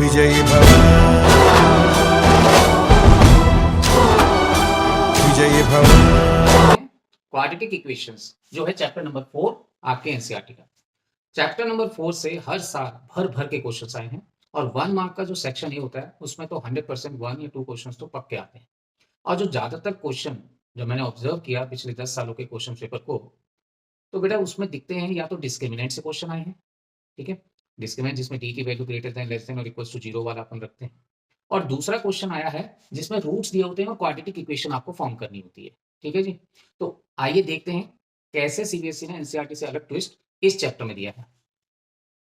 विजयी भव, विजयी भव। क्वाड्रेटिक इक्वेशंस जो है चैप्टर नंबर 4 आपके एनसीईआरटी का। चैप्टर नंबर 4 से हर साल भर भर के क्वेश्चंस आए हैं और 1 मार्क का जो सेक्शन ये होता है उसमें तो 100% 1 या 2 क्वेश्चंस तो पक्के आते हैं। और जो ज्यादातर क्वेश्चन जो मैंने ऑब्जर्व किया पिछले 10 सालों के क्वेश्चन पेपर को, तो बेटा उसमें दिखते हैं या तो डिस्क्रिमिनेंट से क्वेश्चन आए हैं, ठीक है, डिस्क्रिमिनेंट जिसमें डी की value greater than less than और इक्वल्स टू 0 वाला अपन रखते हैं। और दूसरा क्वेश्चन आया है जिसमें रूट्स दिए होते हैं और क्वाड्रेटिक इक्वेशन आपको फॉर्म करनी होती है, ठीक है जी। तो आइए देखते हैं कैसे सीबीएसई ने एनसीईआरटी से अलग ट्विस्ट इस चैप्टर में दिया है।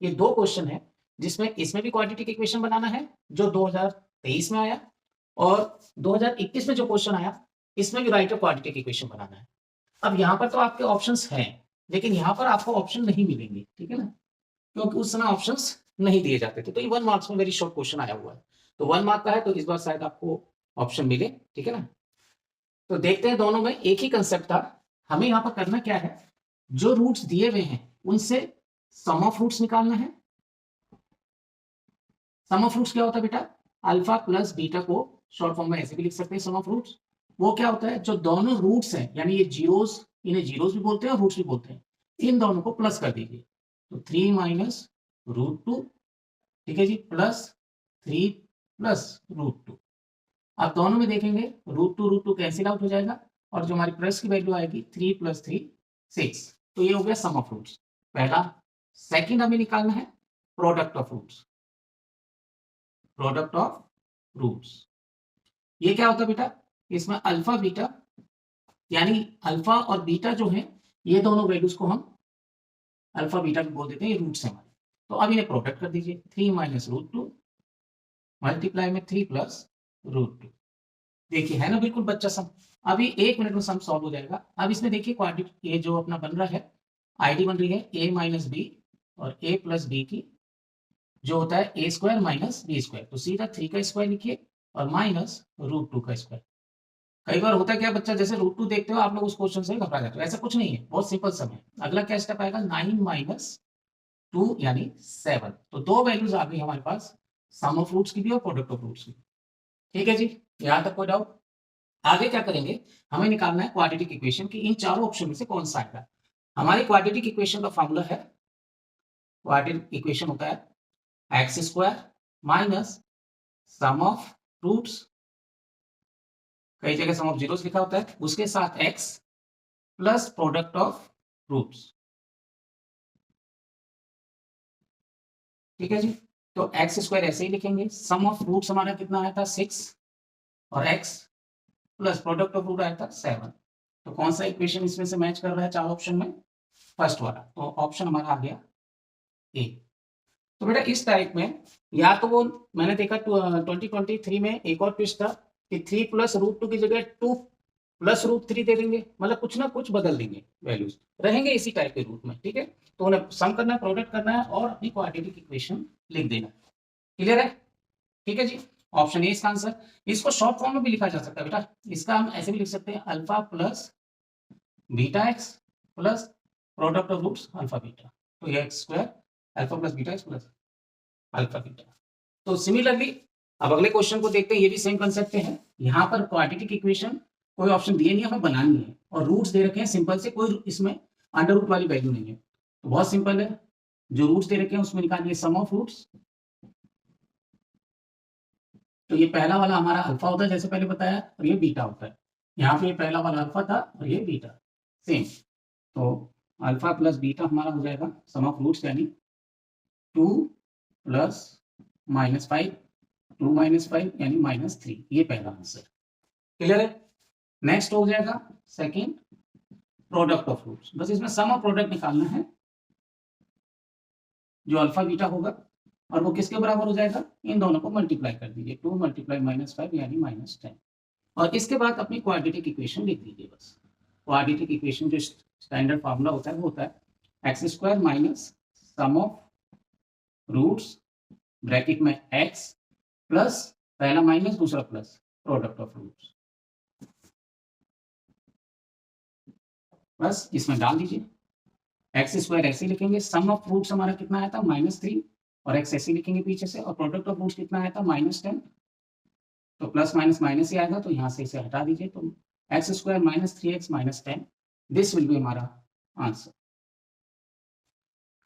ये दो क्वेश्चन है जिसमें इसमें भी क्वाड्रेटिक इक्वेशन बनाना है जो 2023 में आया, और 2021 में जो क्वेश्चन आया इसमें भी राइट क्वाड्रेटिक इक्वेशन बनाना है। अब यहाँ पर तो आपके ऑप्शंस हैं, लेकिन यहाँ पर आपको ऑप्शन नहीं मिलेंगे, ठीक है ना, क्योंकि उस समय ऑप्शंस नहीं दिए जाते थे। तो ये 1 मार्क्स में वेरी शॉर्ट क्वेश्चन आया हुआ है, तो 1 मार्क का है, तो इस बार शायद आपको ऑप्शन मिले, ठीक है ना। तो देखते हैं, दोनों में एक ही कंसेप्ट था। हमें यहाँ पर करना क्या है, जो रूट्स दिए हुए हैं उनसे सम ऑफ रूट्स निकालना है। सम ऑफ रूट्स क्या होता है बेटा, अल्फा प्लस बीटा को शॉर्ट फॉर्म में ऐसे भी लिख सकते हैं सम ऑफ रूट्स। वो क्या होता है, जो दोनों रूट्स हैं, यानी ये जीरोस, इन्हें जीरोस भी बोलते हैं और रूट्स भी बोलते हैं, इन दोनों को प्लस कर दीजिए। तो 3 माइनस रूट 2, ठीक है जी, प्लस 3 प्लस रूट 2। आप दोनों में देखेंगे रूट टू कैंसिल आउट हो जाएगा, और जो हमारी प्लस की वैल्यू आएगी 3 प्लस 3 6। तो ये हो गया सम ऑफ रूट्स पहला। सेकंड हमें निकालना है product of roots. Product of roots ये क्या होता है बेटा, इसमें अल्फा बीटा, यानी अल्फा और बीटा जो है ये दोनों वैल्यूज को हम अल्फा बीटा भी बोल देते हैं, ये रूट्स हैं हमारे। तो अब इन्हें प्रोडक्ट कर दीजिए, 3 माइनस रूट 2 मल्टीप्लाई में 3 प्लस रूट 2। देखिए है ना बिल्कुल बच्चा सम। अभी 1 मिनट में सम सॉल्व हो जाएगा। अब इसमें देखिए क्वाड्रेटिक ये जो अपना बन रहा है, आईडी बन रही है a माइनस बी और a प्लस बी की, जो होता है ए स्क्वायर माइनस बी स्क्वायर। तो सीधा 3 का स्क्वायर लिखिए और माइनस रूट 2 का स्क्वायर। कई बार होता है क्या बच्चा, जैसे रूट 2 देखते हो आप लोग उस क्वेश्चन से घबरा जाते हो, ऐसा कुछ नहीं है, बहुत सिंपल सम है। अगला क्या स्टेप आएगा, 9 माइनस 2 यानी 7। तो दो वैल्यूज आ गई हमारे पास, सम ऑफ रूट्स की भी और प्रोडक्ट ऑफ रूट्स की, ठीक है जी। यहां तक कोई डाउट? आगे क्या करेंगे, हमें निकालना है क्वाड्रेटिक इक्वेशन की इन चारों ऑप्शन में से कौन सा आएगा। हमारी क्वाड्रेटिक इक्वेशन का फॉर्मूला है, क्वाड्रेटिक इक्वेशन होता है x square minus sum of roots, कई जगह सम ऑफ जीरोस लिखा होता है, उसके साथ x plus product of roots, ठीक है जी। तो एक्स स्क्वायर ऐसे ही लिखेंगे, सम ऑफ रूट्स हमारा कितना आया था 6, और x plus product of root आया था 7। तो कौन सा इक्वेशन इसमें से मैच कर रहा है चार ऑप्शन में, फर्स्ट वाला। तो ऑप्शन हमारा आ गया ए। तो बेटा इस टाइप में, या तो वो मैंने देखा 2023 में एक और ट्विस्ट था कि 3 प्लस रूट 2 की जगह 2 प्लस रूट 3 दे देंगे, मतलब कुछ ना कुछ बदल देंगे, वैल्यूज रहेंगे इसी टाइप के रूट में, ठीक है। तो उन्हें सम करना है, प्रोडक्ट करना है और अपनी क्वाड्रेटिक इक्वेशन लिख देना। क्लियर है, ठीक है जी। ऑप्शन ए इसका आंसर। इसको शॉर्ट फॉर्म में भी लिखा जा सकता है बेटा, इसका हम ऐसे भी लिख सकते हैं, alpha plus beta x plus product of roots alpha beta. तो ये x square alpha plus beta x plus alpha beta. तो सिमिलरली अब अगले क्वेश्चन को देखते हैं, ये भी सेम कंसेप्ट पे है। यहाँ पर क्वाड्रेटिक इक्वेशन कोई ऑप्शन दिए नहीं, हमें बनानी है, और रूट्स दे रखे हैं सिंपल से, कोई इसमें अंडर रूट वाली वैल्यू नहीं है। तो बहुत सिंपल है, जो रूट्स दे रखे हैं उसमें निकालिए सम ऑफ रूट्स। तो ये पहला वाला हमारा अल्फा होता है जैसे पहले बताया, और ये बीटा होता है। यहाँ पे पहला वाला अल्फा था और ये बीटा सेम। तो अल्फा प्लस बीटा हमारा हो जाएगा सम ऑफ रूट्स, यानी 2 प्लस माइनस 5, 2 माइनस 5 यानी माइनस 3। ये पहला आंसर। क्लियर है। नेक्स्ट हो जाएगा सेकंड, प्रोडक्ट ऑफ रूट्स। बस इसमें सम ऑफ प्रोडक्ट निकालना है, जो अल्फा बीटा होगा, और वो किसके बराबर हो जाएगा, इन दोनों को मल्टीप्लाई कर दीजिए, 2 मल्टीप्लाई माइनस 5 यानी माइनस 10। और इसके बाद अपनी क्वाड्रेटिक इक्वेशन लिख दीजिए। बस क्वाड्रेटिक इक्वेशन जो स्टैंडर्ड फार्मूला होता है वो होता है x square minus sum of roots bracket में एक्स प्लस पहला माइनस दूसरा प्लस प्रोडक्ट ऑफ रूट्स। बस इसमें डाल दीजिए, एक्स स्क्वायर ऐसे लिखेंगे, सम ऑफ रूट्स हमारा कितना आया था -3, और एक्स ऐसे लिखेंगे पीछे से, और प्रोडक्ट ऑफ रूट्स कितना आया था -10, तो प्लस माइनस माइनस ही आएगा, तो यहाँ से इसे हटा दीजिए, तो x square minus 3x minus 10, this will be हमारा आंसर।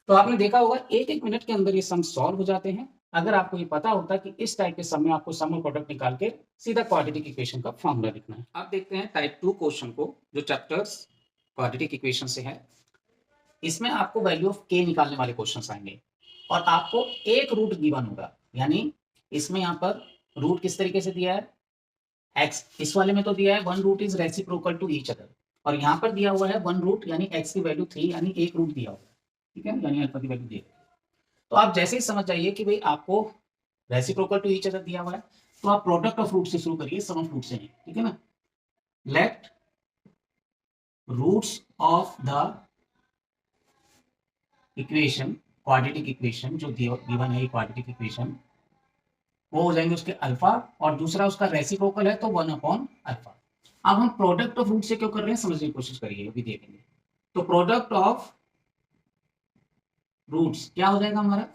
तो आपने देखा होगा एक एक मिनट के अंदर ये सम सॉल्व हो जाते हैं, अगर आपको ये पता होता कि इस टाइप के सम में आपको सम और प्रोडक्ट निकाल के सीधा क्वाड्रेटिक इक्वेशन का फॉर्मूला लिखना है। अब देखते हैं टाइप 2 क्वेश्चन को, जो चैप्टर्स क्वाड्रेटिक इक्वेशन से है। इसमें आपको वैल्यू ऑफ के निकालने वाले क्वेश्चंस आएंगे, और आपको एक रूट गिवन होगा, यानी इसमें यहाँ पर रूट किस तरीके से दिया है, एक्स, इस वाले में तो दिया है 1 root is reciprocal to each other, और यहाँ पर दिया हुआ है 1 रूट यानी एक्स की वैल्यू 3, यानी एक रूट दिया हुआ है, ठीक है, यानी अल्फा की वैल्यू दी है। तो आप जैसे ही समझ जाइए कि भाई आपको रेसिप्रोकल टू ईच अदर दिया हुआ है, तो आप प्रोडक्ट ऑफ रूट से शुरू करिए, सम ऑफ रूट से नहीं, ठीक है ना। Let roots of the equation, quadratic equation जो गिवन है, क्वाड्रेटिक इक्वेशन, वो हो जाएंगे उसके अल्फा, और दूसरा उसका रेसिप्रोकल है तो 1/अल्फा। अब हम प्रोडक्ट ऑफ रूट से क्यों कर रहे हैं, समझने की कोशिश करिए, अभी देखेंगे। तो प्रोडक्ट ऑफ रूट्स क्या हो जाएगा हमारा,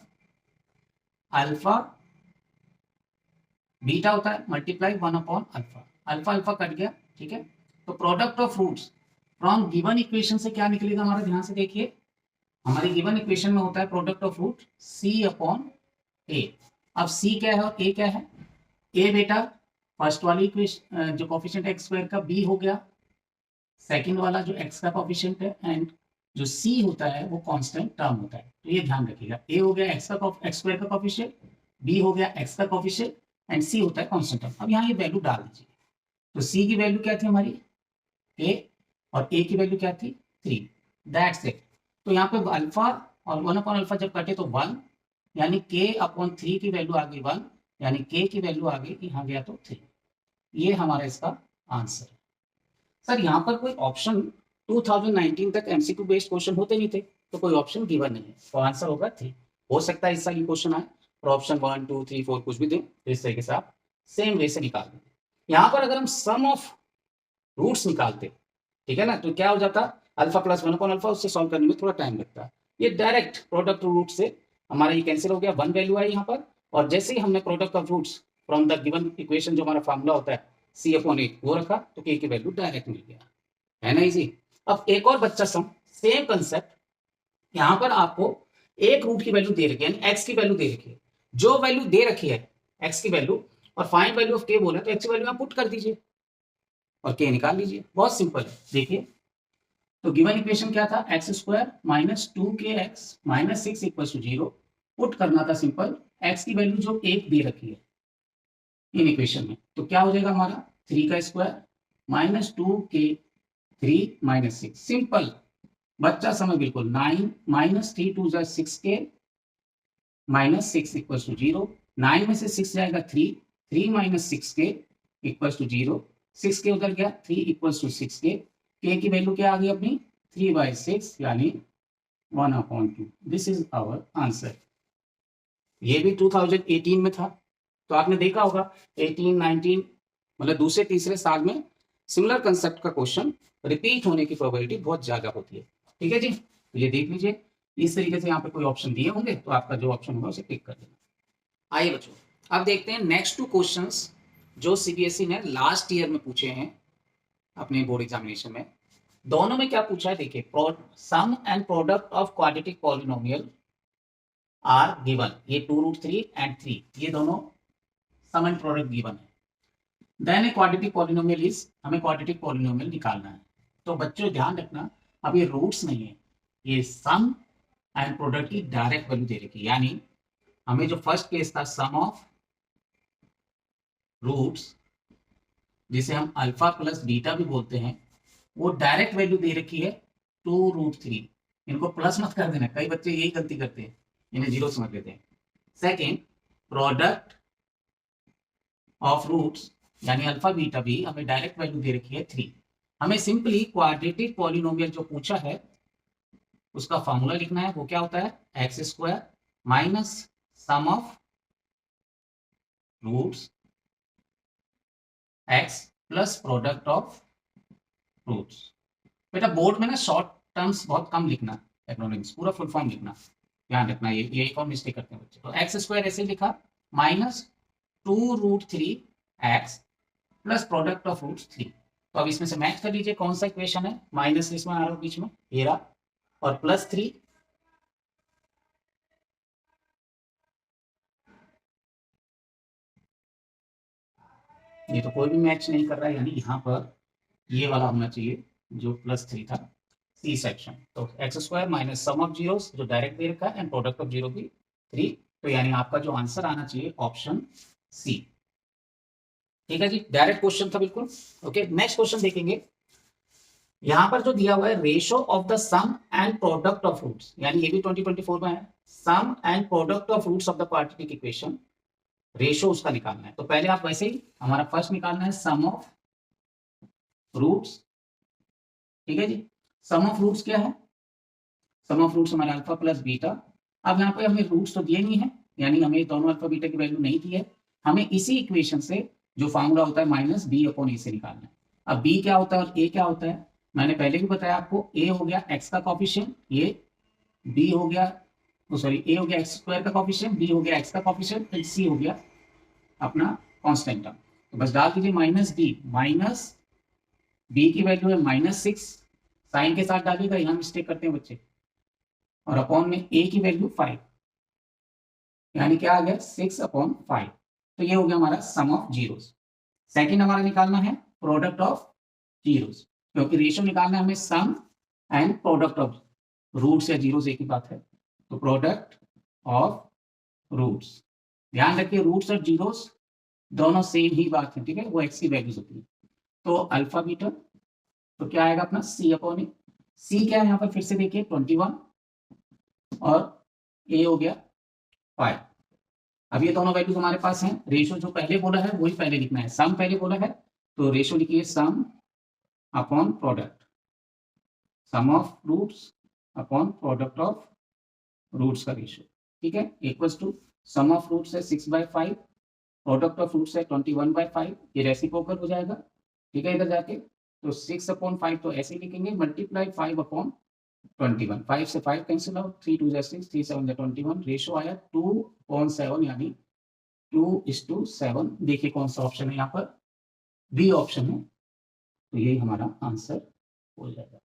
अल्फा बीटा होता है मल्टीप्लाई 1/अल्फा, अल्फा अल्फा कट गया, ठीक है। तो product of roots from given equation से क्या निकलेगा हमारा, ध्यान से देखिए, हमारी गिवन इक्वेशन में होता है प्रोडक्ट ऑफ रूट c/a। अब c क्या है और a क्या है, a बेटा फर्स्ट वाली इक्वेशन जो कोफिशिएंट एक्स स्क्वायर का b हो गया, सेकंड वाला जो x का कोफिशिएंट है, एंड जो c होता है वो कांस्टेंट टर्म होता है, तो ये ध्यान रखिएगा, a हो गया x स्क्वायर का कोफिशिएंट, b हो गया x का कोफिशिएंट, एंड c होता है कांस्टेंट टर्म। अब यहाँ ये वैल्यू डाल दीजिए, तो c की वैल्यू क्या थी हमारी a, और a की वैल्यू क्या थी 3, दैट्स इट। तो यहाँ पे अल्फा और 1/अल्फा जब कटे तो 1, यानी k/3 की वैल्यू आ गई 1, यानी k की वैल्यू आ गई यहाँ गया तो 3। ये हमारा इसका आंसर है। सर यहाँ पर कोई ऑप्शन 2019 तक एमसीक्यू बेस्ड क्वेश्चन होते नहीं थे, तो कोई ऑप्शन गिवन नहीं है, तो आंसर होगा 3। हो सकता है इस साल ये क्वेश्चन आए और ऑप्शन 1 2 3 4 कुछ भी दें, तो इस तरीके से आप सेम वे से निकाल देंगे। यहाँ पर अगर हम सम ऑफ रूट्स निकालते, ठीक है ना, तो क्या हो जाता, अल्फा प्लस 1/अल्फा, उससे सॉल्व करने में थोड़ा टाइम लगता है। ये डायरेक्ट प्रोडक्ट रूट से हमारा ये कैंसिल हो गया, 1 वैल्यू आई यहाँ पर, और जैसे ही हमने product of roots from the given equation जो हमारा फॉर्मूला होता है c/8 वो रखा, तो k की वैल्यू डायरेक्ट मिल गया, है ना, इजी। अब एक और बच्चा सम, सेम कंसेप्ट, यहाँ पर आपको एक रूट की वैल्यू दे रखी है, एक्स की वैल्यू दे रखी है, जो वैल्यू दे रखी है एक्स की वैल्यू, और फाइंड वैल्यू ऑफ के बोला, तो एक्स की वैल्यू आप पुट कर दीजिए और के निकाल लीजिए, बहुत सिंपल है। देखिए, तो गिवन इक्वेशन क्या था, x square minus 2kx minus 6 equal to 0, put करना था सिंपल, एक्स की वैल्यू जो 1 दे रखी है इन इक्वेशन में, तो क्या हो जाएगा हमारा 3 का square minus 2k3 minus 6, simple बच्चा समझ बिल्कुल, 9 minus 3 2 6k minus 6 equal to 0, 9 में से 6 जाएगा 3, 3 minus 6k equal to 0, 6k उधर गया, 3 इक्वल टू 6k, k की वैल्यू क्या आ गई अपनी 3/6 यानी 1/2, दिस इज आवर आंसर। ये भी 2018 में था, तो आपने देखा होगा 18 19 मतलब दूसरे तीसरे साल में सिमिलर कंसेप्ट का क्वेश्चन रिपीट होने की प्रोबेबिलिटी बहुत ज्यादा होती है, ठीक है जी। तो ये देख लीजिए, इस तरीके से यहाँ पे कोई ऑप्शन दिए होंगे तो आपका जो ऑप्शन होगा उसे टिक कर देना। आइए बच्चों, अब देखते हैं नेक्स्ट 2 क्वेश्चंस जो सीबीएसई ने लास्ट ईयर में पूछे हैं अपने बोर्ड एग्जामिनेशन में। दोनों में क्या पूछा है देखिए, sum and product of quadratic polynomial are given, ये 2√3 एंड 3, ये दोनों सम एंड प्रोडक्ट गिवन है। Then a quadratic polynomial is, हमें क्वाड्रेटिक पॉलिनोमियल निकालना है। तो बच्चों ध्यान रखना, अब ये रूट्स नहीं है, ये सम एंड प्रोडक्ट की डायरेक्ट वैल्यू दे रखी है, यानी हमें जो फर्स्ट केस था सम ऑफ रूट्स, जिसे हम अल्फा प्लस बीटा भी बोलते हैं, वो डायरेक्ट वैल्यू दे रखी है 2√3। इनको प्लस मत कर देना, कई बच्चे यही गलती करते हैं, इन्हें जीरो समझ लेते हैं। सेकेंड, प्रोडक्ट ऑफ रूट्स यानी अल्फा बीटा भी हमें डायरेक्ट वैल्यू दे रखी है 3। हमें सिंपली क्वाड्रेटिक पॉलिनोमियल जो पूछा है उसका फॉर्मूला लिखना है, वो क्या होता है x square minus sum of roots x plus product of roots. बेटा बोर्ड में ना शॉर्ट टर्म्स बहुत कम लिखना, एक्रोनिम्स पूरा फुल फॉर्म लिखना, ध्यान रखना, ये एक और मिस्टेक करते हैं बच्चे। तो एक्स स्क्वायर ऐसे लिखा minus 2√3x plus product of roots 3। तो अब इसमें से मैच कर लीजिए कौन सा इक्वेशन है, माइनस इसमें आ रहा है बीच में ये रहा, और प्लस 3 ये तो कोई भी मैच नहीं कर रहा है, यानी यहाँ पर ये वाला होना चाहिए जो प्लस 3 था, सी सेक्शन। तो x square minus sum of zeros जो डायरेक्ट दे रखा है एंड प्रोडक्ट ऑफ जीरो भी 3। तो यानी आपका जो आंसर आना चाहिए ऑप्शन सी। ठीक है जी, डायरेक्ट क्वेश्चन था बिल्कुल। ओके, नेक्स्ट क्वेश्चन देखेंगे। यहां पर जो दिया हुआ है ratio of the sum and product of roots, यानी ये भी 2024 में है, sum and product of roots of the quadratic equation, ratio उसका निकालना है। तो पहले आप वैसे ही हमारा फर्स्ट निकालना है सम ऑफ रूट्स। ठीक है जी, सम ऑफ रूट्स क्या है, सम ऑफ रूट्स हमारे अल्फा प्लस बीटा। अब यहाँ पे हमें रूट्स तो दिए नहीं है, यानी हमें दोनों अल्फा बीटा की वैल्यू नहीं दी है, हमें इसी इक्वेशन से जो फॉर्मूला होता है माइनस बी अपॉन ए से निकालना है। अब बी क्या होता है और ए क्या होता है, मैंने पहले भी बताया आपको, ए हो गया एक्स का कॉफिशिएंट, ये बी हो गया, सॉरी ए हो गया एक्स स्क्वायर का कॉफिशिएंट, बी हो गया एक्स का कॉफिशिएंट, एंड सी हो गया अपना कांस्टेंट टर्म। तो बस डाल दीजिए माइनस बी, माइनस बी की वैल्यू है -6, साइन के साथ डालिएगा, यहाँ मिस्टेक करते हैं बच्चे, और अपॉन में ए की वैल्यू 5, यानी क्या आ गया 6/5। तो ये हो गया हमारा सम ऑफ जीरोस। सेकंड हमारा निकालना है प्रोडक्ट ऑफ जीरोस, क्योंकि रेशियो निकालना है हमें सम एंड प्रोडक्ट ऑफ रूट्स या जीरोस एक ही बात है। तो प्रोडक्ट ऑफ रूट्स, ध्यान रखिए रूट्स और जीरोस दोनों सेम ही बात है, ठीक है, वो एक्स की वैल्यूज होती है। तो अल्फा बीटा, तो क्या आएगा अपना सी अपॉन ए। सी क्या है यहाँ पर फिर से देखिए 21, और ए हो गया 5। अब ये दोनों वैल्यूज हमारे पास हैं, रेशियो जो पहले बोला है वही पहले लिखना है, सम पहले बोला है तो रेशियो लिखिए sum upon product, sum of roots upon product of roots का रेशियो। ठीक है, equals to sum of roots है 6/5, प्रोडक्ट ऑफ रूट्स है 21/5, ये रेसिप्रोकल हो जाएगा। ठीक है, इधर जाके तो 6/5 तो ऐसे लिखेंगे, मल्टीप्लाई 5/21, 5 से 5 कैंसिल आउट, 3 2 6, 3 7 21, रेशियो आया 2/7, यानी 2:7। देखिए कौन सा ऑप्शन है यहाँ पर, बी ऑप्शन है, तो यही हमारा आंसर हो जाएगा।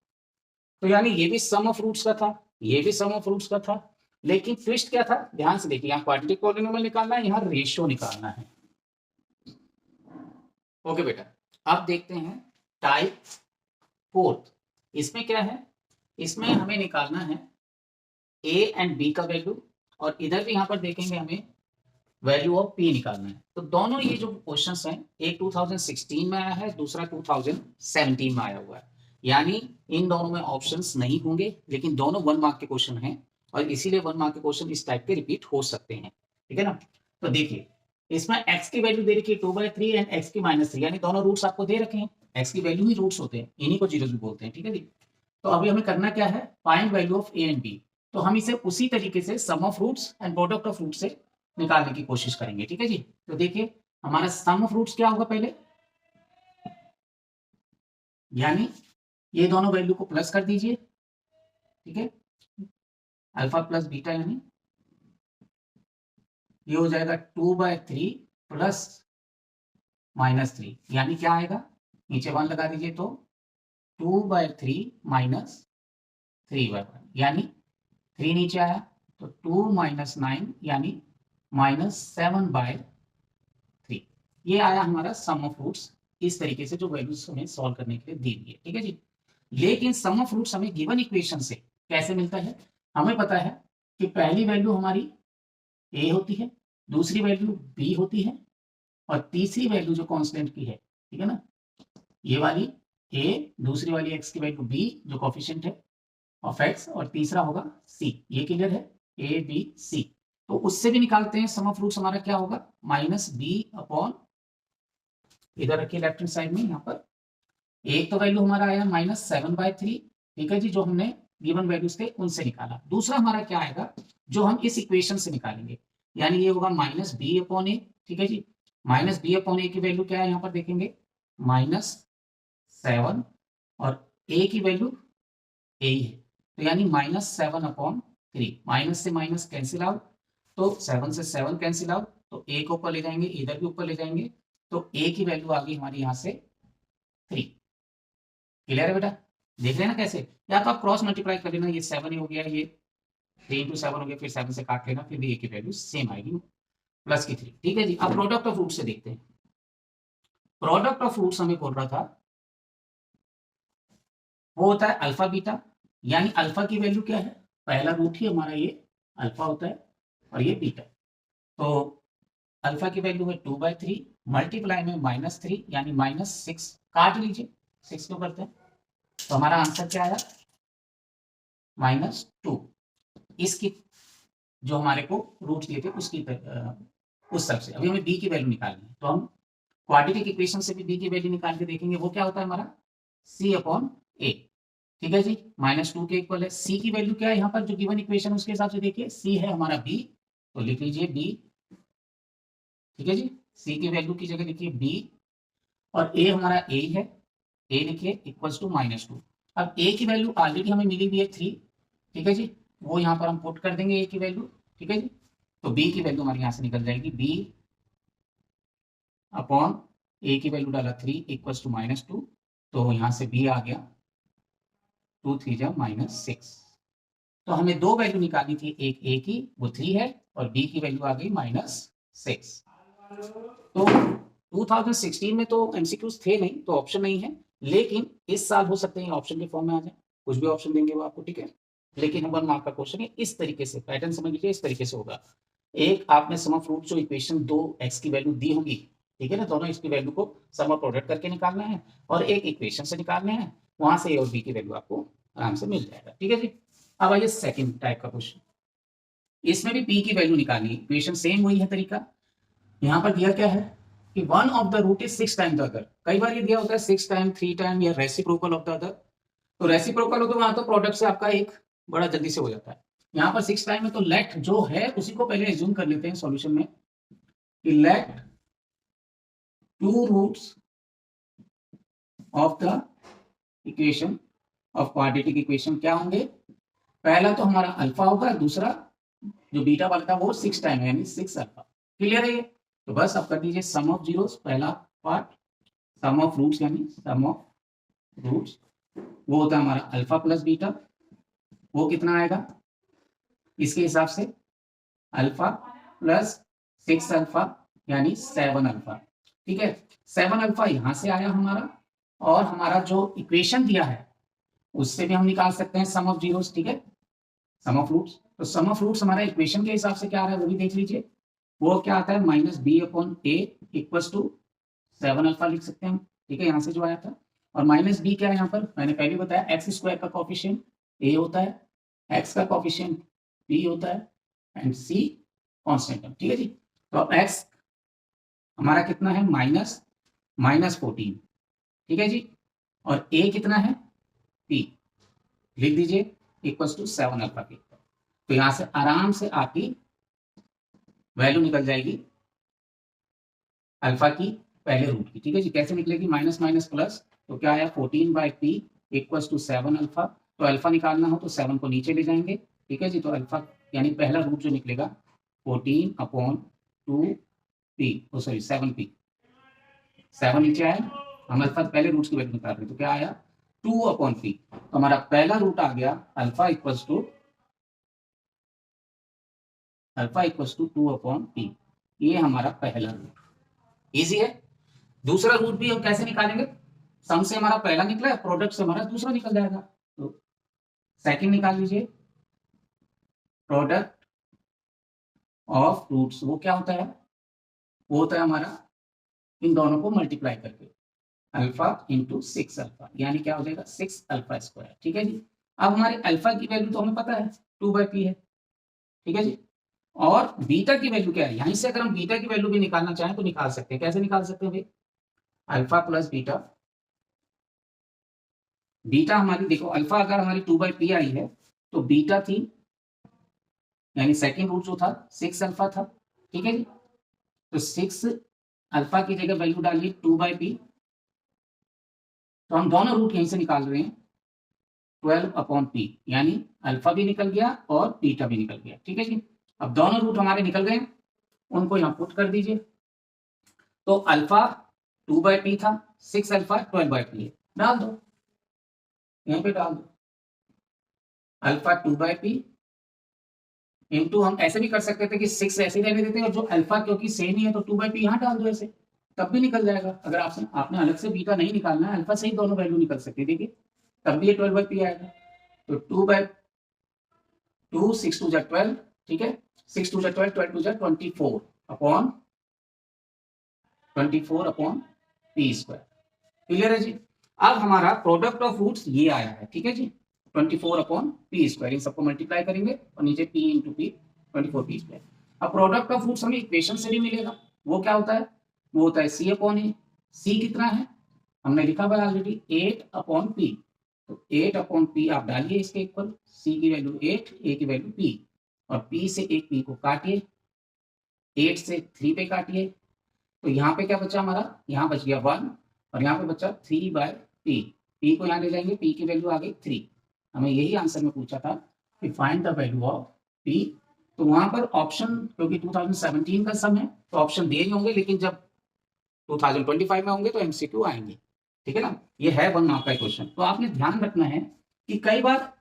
तो यानी ये भी सम ऑफ रूट्स का था, ये भी सम ऑफ रूट्स का था, लेकिन ट्विस्ट क्या था, ध्यान से देखिए, यहाँ क्वाड्रेटिक पॉलिनोमियल निकालना है, यहाँ रेशियो निकालना है। ओके बेटा, अब देखते हैं टाइप 4। इसमें क्या है, इसमें हमें निकालना है ए एंड बी का वैल्यू, और इधर भी यहाँ पर देखेंगे हमें वैल्यू ऑफ पी निकालना है। तो दोनों ये जो क्वेश्चंस हैं, एक 2016 में आया है, दूसरा 2017 में आया हुआ है, यानी इन दोनों में ऑप्शंस नहीं होंगे, लेकिन दोनों 1 मार्क के क्वेश्चन हैं, और इसीलिए 1 मार्क के क्वेश्चन इस टाइप के रिपीट हो सकते हैं। ठीक है ना, तो देखिए इसमें x की वैल्यू दे रखी है 2/3 एंड x की -3, यानी दोनों रूट्स आपको दे रखे हैं, x की वैल्यू ही रूट्स होते हैं, इन्हीं को जीरोस भी बोलते हैं। ठीक है जी, तो अभी हमें करना क्या है, find value of a and b। तो हम इसे उसी तरीके से sum of roots and product of roots से निकालने की कोशिश करेंगे। ठीक है जी, तो देखिए हमारा सम ऑफ रूट्स क्या होगा पहले, यानी ये दोनों वैल्यू को प्लस कर दीजिए। ठीक है, अल्फा प्लस बीटा, यानी ये हो जाएगा 2/3 प्लस -3, यानी क्या आएगा, नीचे 1 लगा दीजिए तो 2/3 माइनस 3/1, यानी 3 नीचे आया तो 2 - 9, यानी -7/3। ये आया हमारा सम ऑफ रूट्स, इस तरीके से जो वैल्यूज हमें सॉल्व करने के लिए दी गई है। ठीक है जी, लेकिन सम ऑफ रूट्स हमें गिवन इक्वेशन से कैसे मिलता है, हमें पता है कि पहली वैल्यू हमारी ए होती है, दूसरी वैल्यू बी होती है, और तीसरी वैल्यू जो कांस्टेंट की है, ठीक है ना, ये वाली ए, दूसरी वाली एक्स की वैल्यू बी जो कोफिशिएंट है ऑफ एक्स, और तीसरा होगा सी। ये क्लियर है, ए बी सी। तो उससे भी निकालते हैं सम ऑफ रूट्स, हमारा क्या होगा -b अपॉन, इधर रखिए लेफ्ट हैंड साइड में, यहाँ पर एक तो वैल्यू हमारा आया -7/3। ठीक है जी, जो हमने गिवन वैल्यूज थे उनसे निकाला। दूसरा हमारा क्या आएगा, जो हम इस इक्वेशन से निकालेंगे, यानी ये होगा -b अपॉन ए। ठीक है जी, -b अपॉन ए की वैल्यू क्या है, यहाँ पर देखेंगे -7, और ए की वैल्यू ए ही है, तो यानी -7/3। 3, माइनस से माइनस कैंसिल आउट, तो 7 से 7 कैंसिल आउट, तो ए को ऊपर ले जाएंगे, इधर भी ऊपर ले जाएंगे, तो ए की वैल्यू आ गई हमारी यहाँ से 3। क्लियर है बेटा? देख रहे हैं ना कैसे, या तो आप क्रॉस मल्टीप्लाई कर लेना, ये 7 ही हो गया, ये 3 into 7 हो गया, फिर 7 से काट लेना, फिर भी ए की वैल्यू सेम आएगी, प्लस की 3। ठीक है जी। अब प्रोडक्ट ऑफ रूट से देखते हैं। प्रोडक्ट ऑफ रूट्स हमें बोल रहा था वो होता है अल्फा बीटा, यानी अल्फा की वैल्यू क्या है, पहला रूट ही हमारा ये अल्फा होता है और ये बीटा। तो अल्फा की वैल्यू है 2/3 मल्टीप्लाई में -3 यानी -6, काट लीजिए, 6 क्यों करते हैं, तो हमारा आंसर क्या आया -2। इसकी जो हमारे को रूट दिए थे उसकी उस तरफ से अभी हमें बी की वैल्यू निकालनी है, तो हम क्वाड्रेटिक इक्वेशन से भी बी की वैल्यू निकाल के देखेंगे। वो क्या होता है हमारा C/A। ठीक है जी, -2 के इक्वल है। सी की वैल्यू क्या है यहाँ पर जो गिवन इक्वेशन उसके हिसाब से देखिए, सी है हमारा बी, तो लिख लीजिए बी। ठीक है जी, सी की वैल्यू की जगह लिखिए बी, और ए हमारा ए है, ए लिखिए इक्वल्स टू -2। अब ए की वैल्यू ऑलरेडी हमें मिली हुई है 3। ठीक है जी, वो यहाँ पर हम पुट कर देंगे ए की वैल्यू। ठीक है जी, तो बी की वैल्यू हमारे यहाँ से निकल जाएगी बी अपॉन ए की वैल्यू डाला 3 इक्वल्स टू -2, तो यहाँ से बी आ गया 2 3 जा -6। तो हमें दो वैल्यू निकालनी थी, एक ए की वो 3 है और बी की वैल्यू आ गई -6। तो 2016 में तो एमसीक्यूज थे नहीं, तो ऑप्शन नहीं है, लेकिन इस साल हो सकते हैं ऑप्शन के फॉर्म में आ जाए, कुछ भी ऑप्शन देंगे वो आपको। ठीक है, लेकिन 1 मार्क का क्वेश्चन है, इस तरीके से पैटर्न समझ लीजिए, इस तरीके से होगा। एक आपने सम ऑफ रूट जो इक्वेशन 2 एक्स की वैल्यू दी होगी, ठीक है ना, दोनों इसकी वैल्यू को सम ऑफ प्रोडक्ट करके निकालना है और एक इक्वेशन से निकालने हैं, वहां से ए और बी की वैल्यू आपको आराम से मिल जाएगा। ठीक है जी। अब आइए सेकंड टाइप का क्वेश्चन, इसमें भी पी की वैल्यू निकालनी है, इक्वेशन सेम वही है तरीका। यहाँ पर दिया क्या है कि one of the root is 6 time the other. कई बार ये दिया होता है 6 टाइम 3 टाइम या रेसिप्रोकल ऑफ द अदर, तो रेसिप्रोकल हो तो वहां तो प्रोडक्ट से आपका एक बड़ा जल्दी से हो जाता है। यहाँ पर 6 टाइम में तो लेट जो है उसी को पहले एज्यूम कर लेते हैं सॉल्यूशन में कि let 2 roots of the equation of quadratic equation क्या होंगे, पहला तो हमारा अल्फा होगा, दूसरा जो बीटा वाला था वो 6 टाइम यानी 6 अल्फा। क्लियर है ये? तो बस अब कर दीजिए सम ऑफ जीरोस, पहला पार्ट सम ऑफ रूट्स यानी सम ऑफ रूट्स, वो होता है हमारा अल्फा प्लस बीटा, वो कितना आएगा इसके हिसाब से अल्फा प्लस 6 अल्फा यानी 7 अल्फा। ठीक है, 7 अल्फा यहां से आया हमारा, और हमारा जो इक्वेशन दिया है उससे भी हम निकाल सकते हैं सम ऑफ जीरोस। ठीक है, सम ऑफ रूट्स, तो सम ऑफ रूट्स हमारा इक्वेशन के हिसाब से क्या आ रहा है वो भी देख लीजिए, वो क्या आता है -b/a इक्वल्स टू 7 अल्फा लिख सकते हैं हम। ठीक है, यहाँ से जो आया था, और -b क्या है यहाँ पर, मैंने पहले बताया एक्स स्क्वायर का कॉफिशिएंट a होता है, x का कॉफिशिएंट b होता है एंड c कांस्टेंट है। ठीक है जी, तो अब x हमारा कितना है -14। ठीक है जी, और a कितना है p, लिख दीजिए इक्वल्स टू 7 अल्फा के, तो यहां से आराम से आपकी वैल्यू निकल जाएगी अल्फा की पहले रूट की। ठीक है जी, कैसे निकलेगी, माइनस माइनस प्लस, तो क्या आया 14/p इक्वल्स टू 7 अल्फा। तो अल्फा निकालना हो तो 7 को नीचे ले जाएंगे। ठीक है जी, तो अल्फा यानी पहला रूट जो निकलेगा 14/2p, ओ सॉरी 7p, 7 नीचे आया, हम अल्फा पहले रूट की वैल्यू निकाल रहे हैं, तो क्या आया 2/p, तो हमारा पहला रूट आ गया अल्फा इक्वल्स टू 2/p, ये हमारा पहला रूट। इजी है। दूसरा रूट भी हम कैसे निकालेंगे, सम से हमारा पहला निकला, प्रोडक्ट से हमारा दूसरा निकल जाएगा, तो सेकंड निकाल लीजिए, प्रोडक्ट ऑफ रूट्स वो क्या होता है, वो होता है हमारा इन दोनों को मल्टीप्लाई करके अल्फा इंटू 6 अल्फा, यानी क्या हो जाएगा 6 अल्फा स्क्वायर। ठीक है जी, अब हमारे अल्फा की वैल्यू तो हमें पता है 2/p है। ठीक है जी, और बीटा की वैल्यू क्या है, यहीं से अगर हम बीटा की वैल्यू भी निकालना चाहें तो निकाल सकते हैं। कैसे निकाल सकते हैं भाई, अल्फा प्लस बीटा, बीटा हमारी देखो अल्फा अगर हमारी 2/p आई है तो बीटा थी यानी सेकेंड रूट जो था 6 अल्फा था। ठीक है जी, तो 6 अल्फा की जगह वैल्यू डालिए 2/p, तो हम दोनों रूट यहीं से निकाल रहे हैं, 12 अपॉन पी, यानी अल्फा भी निकल गया और बीटा भी निकल गया। ठीक है जी, अब दोनों रूट हमारे निकल गए, उनको यहाँ पुट कर दीजिए। तो अल्फा 2/p था, 6 अल्फा 12/p है, डाल दो, यहाँ पे डाल दो। अल्फा 2/p इंटू, हम ऐसे भी कर सकते थे कि 6 ऐसे रहने देते और जो अल्फा क्योंकि सेम ही है तो 2/p यहाँ डाल दो ऐसे, तब भी निकल जाएगा। अगर आपने अलग से बीटा नहीं निकालना है, अल्फा से ही दोनों वैल्यू निकल सकती है, देखिए तब भी ये 12/p आएगा। तो 2/2, 6 2 12, ठीक है, 6 2 12, 12 2 24 upon 24 upon P square. Clear है जी। अब हमारा प्रोडक्ट ऑफ रूट्स ये आया है, ठीक है जी, 24 अपॉन पी स्क्वायर, इन सबको मल्टीप्लाई करेंगे और नीचे p into P 24 P square. अब प्रोडक्ट ऑफ रूट्स हमें इक्वेशन से भी मिलेगा, वो क्या होता है, वो होता है c अपॉन ए। c कितना है, हमने लिखा हुआ ऑलरेडी 8 अपॉन पी, तो 8 अपॉन पी आप डालिए इसके इक्वल, c की वैल्यू 8, a की वैल्यू p, और p से एक p को काटिए, 8 से 3 पे काटिए, तो यहाँ पे क्या बचा हमारा, यहाँ बच गया 1 और यहाँ पे बचा 3/p। p को यहाँ ले जाएंगे, p की वैल्यू आ गई 3। हमें यही आंसर में पूछा था कि find the value of p, तो वहां पर ऑप्शन, क्योंकि 2017 का सम है तो ऑप्शन दिए होंगे, लेकिन जब 2025 में होंगे तो एमसीक्यू आएंगे, ठीक है ना। ये है 1 मार्क का क्वेश्चन, तो आपने ध्यान रखना है कि कई बार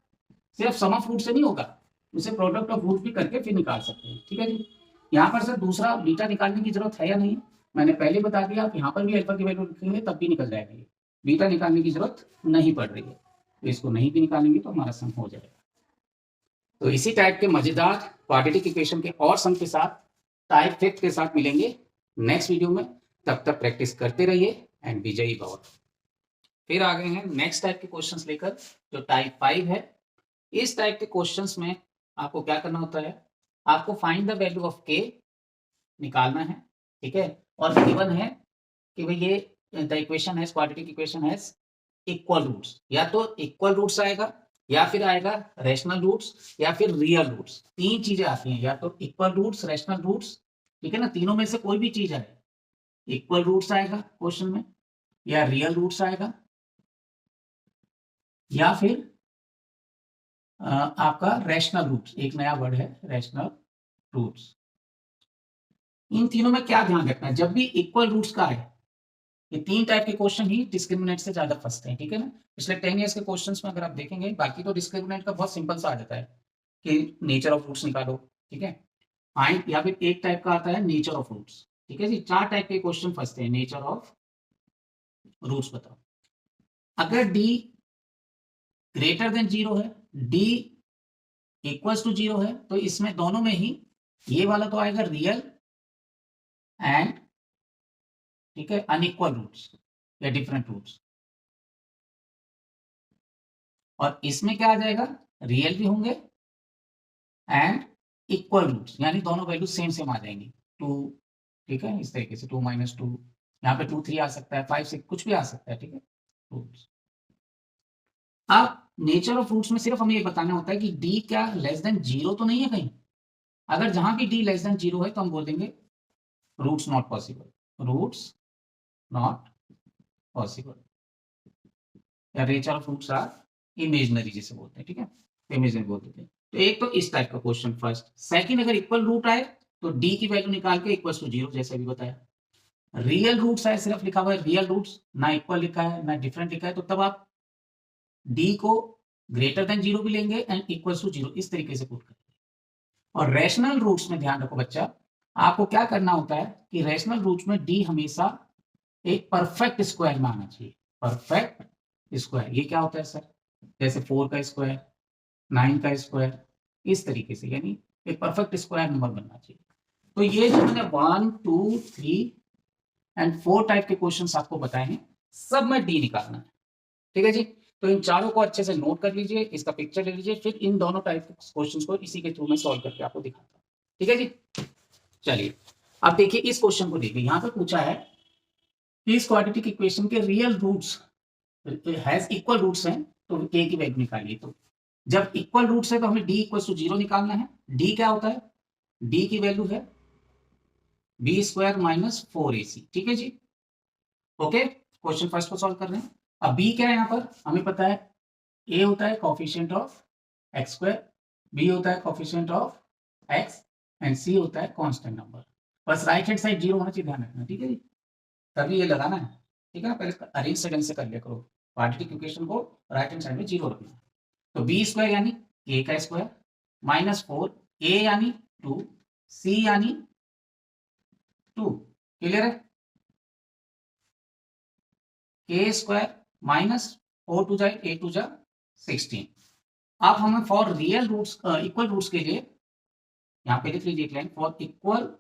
सिर्फ सम ऑफ रूट से नहीं होगा, उसे प्रोडक्ट ऑफ रूट भी करके फिर निकाल सकते हैं, ठीक है जी। यहाँ पर सर दूसरा बीटा निकालने की जरूरत है या नहीं, मैंने पहले बता दिया, आप यहाँ पर भी अल्फा की वैल्यू लिखेंगे तब भी निकल जाएगा, ये बीटा निकालने की जरूरत नहीं पड़ रही है, तो इसको नहीं भी निकालेंगे तो हमारा सम हो जाएगा। तो इसी टाइप के मजेदार क्वाड्रेटिक इक्वेशन के और सम के साथ टाइप 5 के साथ मिलेंगे नेक्स्ट वीडियो में, तब तक प्रैक्टिस करते रहिए एंड विजयी भव। फिर आ गए हैं नेक्स्ट टाइप के क्वेश्चंस लेकर, जो टाइप 5 है। इस टाइप के क्वेश्चंस में आपको क्या करना होता है, आपको find the value of k निकालना है, ठीक है, और गिवन है कि भाई ये द इक्वेशन है, क्वाड्रेटिक इक्वेशन है इक्वल रूट्स, या तो इक्वल रूट्स आएगा, या फिर आएगा रैशनल रूट्स, या फिर रियल रूट्स। तीन चीजें आती हैं, या तो इक्वल रूट्स, रैशनल रूट्स, ठीक है ना, तीनों में से कोई भी चीज आए, इक्वल रूट्स आएगा क्वेश्चन में, या रियल रूट्स आएगा, या फिर आपका रैशनल रूट्स, एक नया वर्ड है रैशनल रूट्स। इन तीनों में क्या ध्यान रखना है, जब भी इक्वल रूट्स का है, ये तीन टाइप के क्वेश्चन ही डिस्क्रिमिनेंट से ज्यादा फंसते हैं, ठीक है ना। पिछले 10 ईयर्स के क्वेश्चंस में अगर आप देखेंगे, बाकी तो डिस्क्रिमिनेंट का बहुत सिंपल सा आ जाता है कि नेचर ऑफ रूट्स निकालो, ठीक है, फाइंड, या फिर एक टाइप का आता है नेचर ऑफ रूट्स, ठीक है जी। 4 टाइप के क्वेश्चन फंसते हैं, नेचर ऑफ रूट्स बताओ। अगर d ग्रेटर देन 0 है, d इक्वल्स टू 0 है, तो इसमें दोनों में ही ये वाला तो आएगा रियल एंड, ठीक है, अनइक्वल रूट्स या डिफरेंट रूट्स, और इसमें क्या आ जाएगा, रियल भी होंगे एंड इक्वल रूट्स, यानी दोनों वैल्यू सेम सेम आ जाएंगी, 2, ठीक है, इस तरीके से 2 - 2, यहाँ पे 2 3 आ सकता है, 5 6 कुछ भी आ सकता है, ठीक है, रूट्स। अब नेचर ऑफ रूट्स में सिर्फ हमें ये बताना होता है कि डी क्या लेस देन 0 तो नहीं है कहीं, अगर जहां भी डी लेस देन 0 है तो हम बोल देंगे roots not possible, roots not possible, या nature of roots are imaginary जिसे बोलते हैं, ठीक है, इमेजिनरी बोल देते हैं। तो एक तो इस टाइप का क्वेश्चन फर्स्ट। सेकंड, अगर इक्वल रूट आए तो डी की वैल्यू निकाल के इक्वल टू 0, जैसे भी बताया। रियल रूट्स आए, सिर्फ लिखा हुआ है रियल रूट्स, ना इक्वल लिखा है ना डिफरेंट लिखा है, तो तब आप डी को ग्रेटर देन 0 भी लेंगे एंड इक्वल टू 0, इस तरीके से पुट करेंगे। और रैशनल रूट्स में ध्यान रखो बच्चा, आपको क्या करना होता है कि रैशनल रूट्स में डी हमेशा एक परफेक्ट स्क्वायर में आना चाहिए, परफेक्ट स्क्वायर। ये क्या होता है सर, जैसे 4 का स्क्वायर, 9 का स्क्वायर, इस तरीके से, यानी एक परफेक्ट स्क्वायर नंबर बनना चाहिए। तो ये जो मैंने 1 2 3 एंड 4 टाइप के क्वेश्चंस आपको बताए हैं, सब में डी निकालना है, ठीक है जी। तो इन चारों को अच्छे से नोट कर लीजिए, इसका पिक्चर ले लीजिए, फिर इन दोनों टाइप के क्वेश्चंस को इसी के थ्रू में सॉल्व करके आपको दिखाता हूँ, ठीक है जी। चलिए अब देखिए इस क्वेश्चन को देखिए, यहाँ पे पूछा है कि इस क्वाड्रेटिक इक्वेशन के real roots has equal roots हैं, तो k की वैल्यू निकालिए। तो जब इक्वल रूट्स है तो हमें d इक्वल टू 0 निकालना है। d क्या होता है, d की वैल्यू है b स्क्वायर माइनस 4ac, ठीक है जी। ओके, क्वेश्चन फर्स्ट को सॉल्व कर रहे हैं। अब b क्या है, यहाँ पर हमें पता है ए होता है coefficient of x square, b होता है coefficient of x and c होता है कांस्टेंट नंबर। बस राइट हैंड साइड जीरो होना चाहिए, ध्यान रखना, ठीक है जी, तभी ये लगाना है, ठीक है ना। पहले अरेंज से ढंग से कर लिया करो, क्वाड्रेटिक इक्वेशन को राइट हैंड साइड में जीरो रखना है। तो बी स्क्वायर यानी ए का स्क्वायर माइनस 4 ए यानी 2 सी यानी 2, क्लियर है। के स्क्वायर माइनस 4 टू जा 8 टू जा 16। अब हमें for real roots equal roots के लिए यहां पे लिख लीजिए एक लाइन, फॉर इक्वल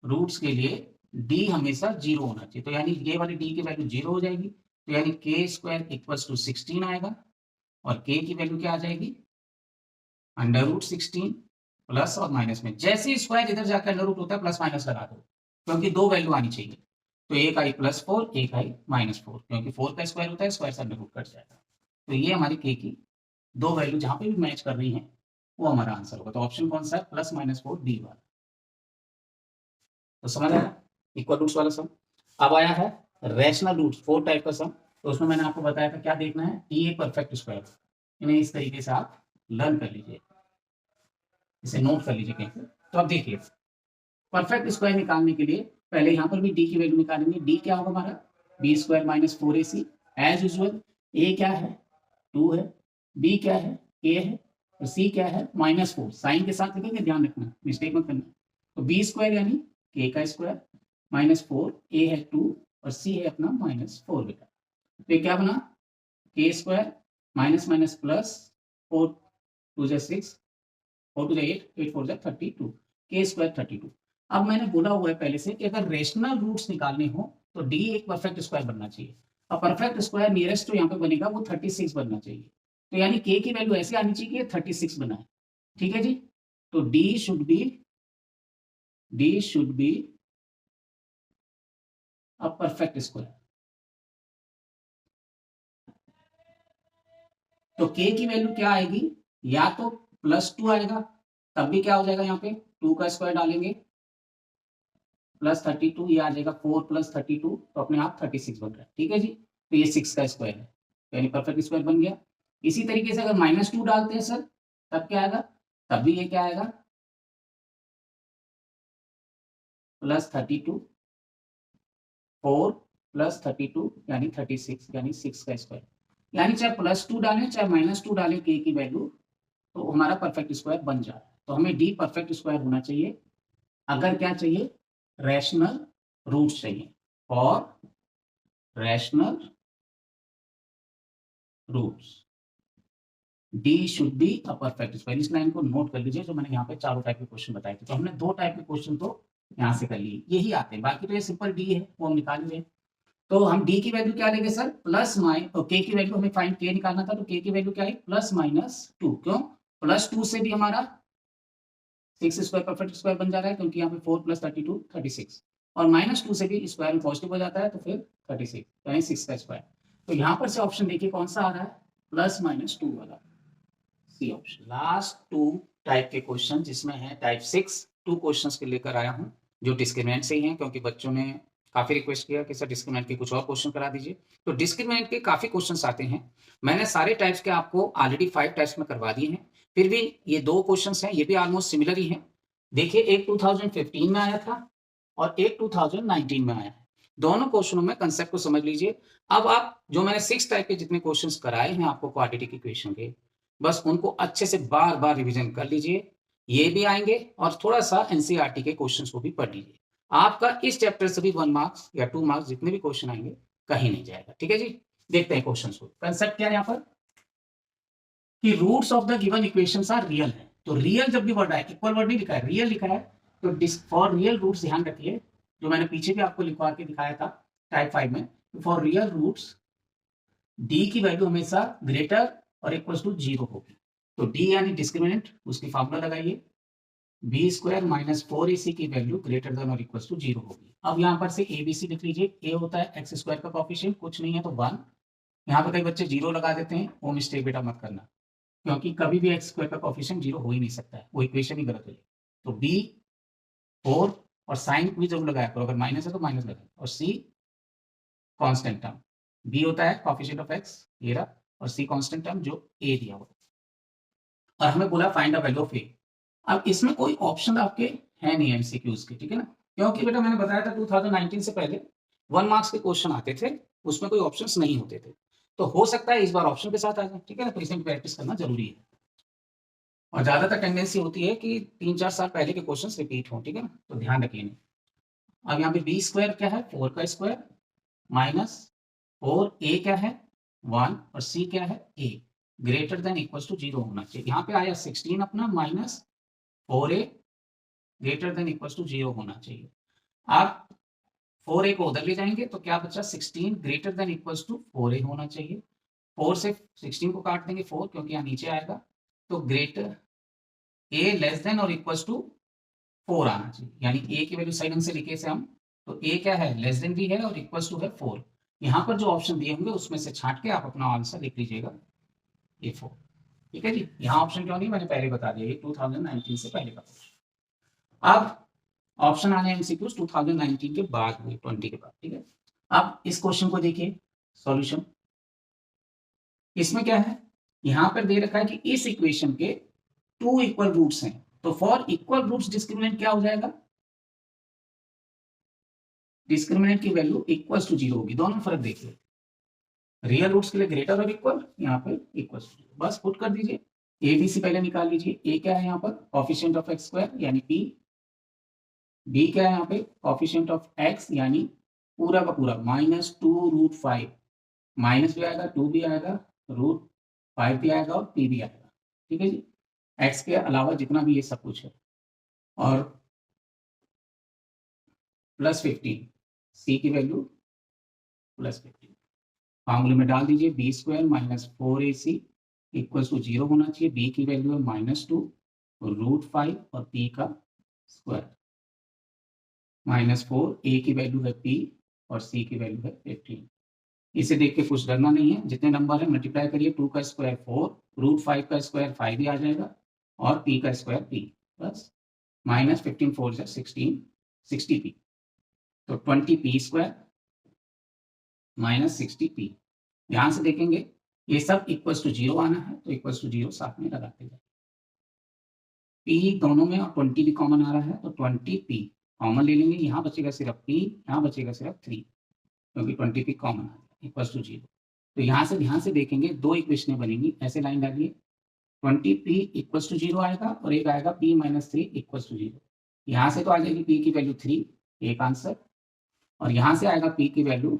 रूट्स के लिए डी हमेशा जीरो होना चाहिए, तो यानी ये वाली डी की वैल्यू जीरो हो जाएगी, तो यानी के स्क्वायर इक्वल्स टू 16 आएगा और के की वैल्यू क्या आ जाएगी अंडर रूट 16 प्लस और माइनस में, जैसे स्क्वायर इधर जाकर अंडर रूट होता है प्लस माइनस लगा दो, क्योंकि दो वैल्यू आनी चाहिए, तो एक आई +4 एक आई -4, क्योंकि 4 का स्क्वायर होता है, स्क्वायर से अंडर रूट कट जाएगा, तो ये हमारी के की दो वैल्यू जहां पे भी मैच कर रही हैं वो हमारा आंसर होगा। तो ऑप्शन कौन सा है, +-4 डी वाला। तो समझ आया इक्वल रूट्स वाला सम। अब आया है रैशनल रूट्स, 4 टाइप का सम, तो उसमें मैंने आपको बताया था क्या देखना है, टी ए परफेक्ट स्क्वायर, इन्हें इस तरीके से आप लर्न कर लीजिए, इसे नोट कर लीजिए कहीं पे। तो अब देखिए परफेक्ट स्क्वायर निकालने के लिए पहले यहाँ पर भी डी की वैल्यू निकालेंगे, डी क्या होगा हमारा b² - 4ac, एज यूजुअल ए क्या है 2 है, बी क्या है k है और सी क्या है -4, साइन के साथ लिखेंगे, ध्यान रखना मिस्टेक मत करना। तो b² यानी k का स्क्वायर -4, a है 2 और c है अपना -4 बेटा, तो ये क्या बना k² माइनस माइनस प्लस 4 2 जा 6 4 2 जा 8 8 4 जा 32, k² 32। अब मैंने बोला हुआ है पहले से कि अगर रेशनल रूट्स निकालने हो तो डी एक परफेक्ट स्क्वायर बनना चाहिए, और परफेक्ट स्क्वायर नियरेस्ट जो यहाँ पे बनेगा वो 36 बनना चाहिए, तो यानी के की वैल्यू ऐसे आनी चाहिए कि 36 बना है, ठीक है जी। तो D should be a perfect square. तो के की वैल्यू क्या आएगी, या तो +2 आएगा, तब भी क्या हो जाएगा, यहाँ पे 2 का स्क्वायर डालेंगे +32, ये आ जाएगा 4 + 32, तो अपने आप 36 बन रहा है, ठीक है जी। तो ये 6 का स्क्वायर है, यानी परफेक्ट स्क्वायर बन गया। इसी तरीके से अगर -2 डालते हैं सर, तब क्या आएगा, तब भी ये क्या आएगा +32, 4 + 32 यानी 36, यानी 6 का स्क्वायर, यानी चाहे +2 डालें चाहे -2 डालें के की वैल्यू, तो हमारा परफेक्ट स्क्वायर बन जा रहा है। तो हमें डी परफेक्ट स्क्वायर होना चाहिए अगर क्या चाहिए, रैशनल रूट्स चाहिए, और rational roots D should be a perfect square. इस लाइन को नोट कर लीजिए, जो मैंने यहाँ पे चारों टाइप के क्वेश्चन बताए थे, तो हमने 2 टाइप के क्वेश्चन तो यहाँ से कर लिए, यही आते हैं, बाकी तो ये सिंपल डी है वो हम निकाल लिए। तो हम डी की वैल्यू क्या लेंगे सर, के की वैल्यू हमें फाइंड के निकालना था, तो के की वैल्यू क्या है +-2, क्यों +2 से भी हमारा 6 स्क्वायर परफेक्ट स्क्वायर बन जा रहा है, क्योंकि यहाँ पे 4 + 32 36, और -2 से भी स्क्वायर में पॉजिटिव हो जाता है, तो फिर 36 यानी 6 का स्क्वायर। तो यहाँ पर से ऑप्शन देखिए कौन सा आ रहा है, +-2 वाला, सी ऑप्शन। लास्ट 2 टाइप के क्वेश्चन जिसमें है टाइप 6, 2 क्वेश्चंस के लेकर आया हूँ जो डिस्क्रिमिनेंट से ही हैं, क्योंकि बच्चों ने काफी रिक्वेस्ट किया कि सर डिस्क्रिमिनेंट के कुछ और क्वेश्चन करा दीजिए, तो डिस्क्रिमिनेंट के काफी क्वेश्चंस आते हैं। मैंने सारे टाइप्स के आपको ऑलरेडी 5 टाइप्स में करवा दिए हैं, फिर भी ये 2 क्वेश्चंस हैं, ये भी ऑलमोस्ट सिमिलर ही हैं। देखिए एक 2015 में आया था और एक 2019 में आया है, दोनों क्वेश्चनों में कंसेप्ट को समझ लीजिए। अब आप जो मैंने 6 टाइप के जितने क्वेश्चंस कराए हैं आपको क्वाड्रेटिक इक्वेशन के, बस उनको अच्छे से बार बार रिवीजन कर लीजिए, ये भी आएंगे और थोड़ा सा एनसीईआरटी के क्वेश्चंस को भी पढ़ लीजिए। आपका इस चैप्टर से भी 1 मार्क्स या 2 मार्क्स जितने भी क्वेश्चन आएंगे कहीं नहीं जाएगा, ठीक है जी। देखते हैं क्वेश्चंस को। कंसेप्ट क्या है यहाँ पर कि roots of the given equations are real है, तो रियल जब भी वर्ड आए, इक्वल वर्ड नहीं लिखा है, रियल लिखा है, तो फॉर रियल रूट्स ध्यान रखिए, जो मैंने पीछे भी आपको लिखवा के दिखाया था टाइप 5 में, फॉर रियल रूट्स डी की वैल्यू हमेशा ग्रेटर और इक्वल टू 0 होगी। तो डी यानी डिस्क्रिमिनेंट, उसकी फॉर्मूला लगाइए, b² - 4ac की वैल्यू ग्रेटर देन और इक्वल टू 0 होगी। अब यहाँ पर से abc लिख लीजिए, a होता है x² का कोएफिशिएंट, कुछ नहीं है तो 1, यहाँ पर कई बच्चे 0 लगा देते हैं, वो मिस्टेक बेटा मत करना, क्योंकि कभी भी x² का कोएफिशिएंट 0 हो ही नहीं सकता है, वो इक्वेशन ही गलत हो जाएगी। तो b 4 और साइन भी जरूर लगाया करो, अगर माइनस है तो माइनस लगाए, और c कांस्टेंट टर्म, b होता है कोएफिशिएंट ऑफ x, ये रहा, और सी कांस्टेंट टर्म जो ए दिया हुआ और हमें बोला फाइंड द वैल्यू ऑफ ए। अब इसमें कोई ऑप्शन आपके है नहीं एमसीक्यूज के, ठीक है ना, क्योंकि बेटा मैंने बताया था 2019 से पहले 1 मार्क्स के क्वेश्चन आते थे, उसमें कोई ऑप्शंस नहीं होते थे, तो हो सकता है इस बार ऑप्शन के साथ आ जाए, ठीक है ना, तो इसमें प्रैक्टिस करना जरूरी है। और ज्यादातर टेंडेंसी होती है कि 3-4 साल पहले के क्वेश्चन रिपीट हों, ठीक है ना, तो ध्यान रखिए। अब यहाँ पे बी स्क्वायर क्या है, 4 का स्क्वायर माइनस 4 ए क्या है 1 और सी क्या है ए, ग्रेटर देन इक्वल टू 0 होना चाहिए। यहाँ पे आया 16 अपना minus 4a greater than equal to 0 होना चाहिए। आप 4a को उधर ले जाएंगे तो क्या बचा 16 greater than equal to 4a होना चाहिए। 4 से 16 को काट देंगे 4 क्योंकि यहाँ नीचे आएगा, तो ग्रेटर a लेस देन और इक्वल टू 4 आना चाहिए, यानी a की वैल्यू साइड से लिखे से हम, तो a क्या है लेस देन भी है और इक्वल टू है 4। यहाँ पर जो ऑप्शन दिए होंगे उसमें से छांट के आप अपना आंसर लिख लीजिएगा ये 4, ठीक है जी। यहाँ ऑप्शन क्यों नहीं, मैंने पहले बता दिया, ये 2019 से पहले का क्वेश्चन। अब ऑप्शन आने एमसीक्यूज 2019 के बाद हुए, 20 के बाद, ठीक है। अब इस क्वेश्चन को देखिए सॉल्यूशन, इसमें क्या है, यहां पर दे रखा है कि इस इक्वेशन के 2 इक्वल रूट्स हैं, तो फॉर इक्वल रूट्स डिस्क्रिमिनेंट क्या हो जाएगा, डिस्क्रिमिनेंट की वैल्यू इक्वल टू 0 होगी। दोनों फर्क देखिए, रियल रूट्स के लिए ग्रेटर और इक्वल, यहाँ पे इक्वल टू 0, बस पुट कर दीजिए। एबीसी पहले निकाल लीजिए, ए क्या है यहाँ पर कोएफिशिएंट ऑफ एक्स स्क्वायर यानी पी, बी क्या है यहाँ पे कोएफिशिएंट ऑफ एक्स यानी पूरा का पूरा -2√5, माइनस भी आएगा 2 भी आएगा √5 भी आएगा और पी भी आएगा, ठीक है जी। एक्स के अलावा जितना भी ये सब कुछ है, और +15 सी की वैल्यू +15 फार्मूले में डाल दीजिए, B square -4ac equal to 0 होना चाहिए। बी की वैल्यू है -2 √5 और पी का स्क्वायर, -4 ए की वैल्यू है पी और सी की वैल्यू है 15। इसे देख के कुछ डरना नहीं है, जितने नंबर है मल्टीप्लाई करिए, 2 का स्क्वायर 4 √5 का स्क्वायर 5 भी आ जाएगा और पी का स्क्वायर पी, बस -15 4 16 60 पी, तो 20 पी स्क्वायर -60 पी। ध्यान से देखेंगे ये सब इक्वल्स टू 0 आना है, तो इक्वल्स टू 0 साथ में लगाते जाए, पी दोनों में और 20 भी कॉमन आ रहा है, तो 20 पी कॉमन ले लेंगे, यहाँ बचेगा सिर्फ पी, यहाँ बचेगा सिर्फ 3 क्योंकि 20 पी कॉमन आ गया इक्वल्स टू 0। तो यहाँ से ध्यान से देखेंगे दो इक्वेशनें बनेंगी, ऐसे लाइन डालिए, 20 पी इक्वल्स टू 0 आएगा और एक आएगा पी -3 इक्वल्स टू 0। यहाँ से तो आ जाएगी पी की वैल्यू 3, एक आंसर, और यहाँ से आएगा पी की वैल्यू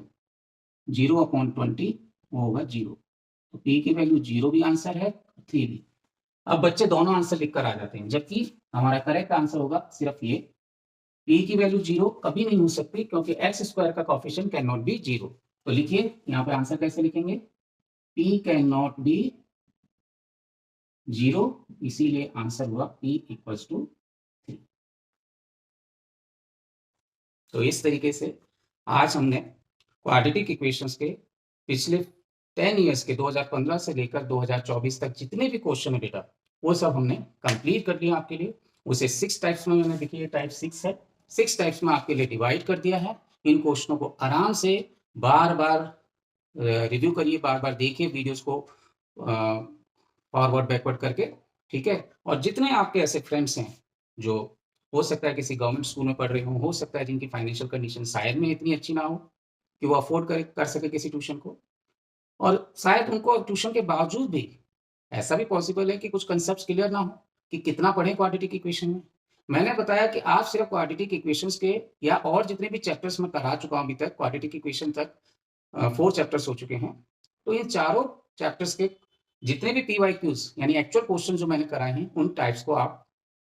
0/20 वो होगा 0, तो पी की वैल्यू 0 भी आंसर है, 3 भी। अब बच्चे दोनों आंसर लिखकर आ जाते हैं, जबकि हमारा करेक्ट आंसर होगा सिर्फ ये, पी की वैल्यू 0 कभी नहीं हो सकती क्योंकि एक्स स्क्वायर का कोएफिशिएंट कैन नॉट बी 0। तो लिखिए यहाँ पे आंसर कैसे लिखेंगे, पी कैन नॉट बी 0, इसीलिए आंसर हुआ पी इक्वल्स टू 3। तो इस तरीके से आज हमने क्वाड्रेटिक इक्वेशंस के पिछले 10 ईयर्स के 2015 से लेकर 2024 तक जितने भी क्वेश्चन है बेटा, वो सब हमने कंप्लीट कर लिया आपके लिए। उसे 6 टाइप्स में मैंने, देखिए टाइप 6 है, 6 टाइप्स में आपके लिए डिवाइड कर दिया है। इन क्वेश्चनों को आराम से बार बार रिव्यू करिए, बार बार देखिए वीडियोस को फॉरवर्ड बैकवर्ड करके, ठीक है। और जितने आपके ऐसे फ्रेंड्स हैं जो हो सकता है किसी गवर्नमेंट स्कूल में पढ़ रहे हो सकता है जिनकी फाइनेंशियल कंडीशन शायद में इतनी अच्छी ना हो कि वो अफोर्ड कर सके किसी ट्यूशन को, और शायद उनको ट्यूशन के बावजूद भी ऐसा भी पॉसिबल है कि कुछ कंसेप्ट क्लियर ना हो कि कितना पढ़ें क्वाड्रेटिक इक्वेशन में। मैंने बताया कि आप सिर्फ क्वाड्रेटिक इक्वेशंस के या और जितने भी चैप्टर्स मैं करा चुका हूं अभी तक, क्वाड्रेटिक इक्वेशन तक 4 चैप्टर्स हो चुके हैं, तो इन चारों चैप्टर्स के जितने भी PYQs यानी एक्चुअल क्वेश्चन जो मैंने कराए हैं, उन टाइप्स को आप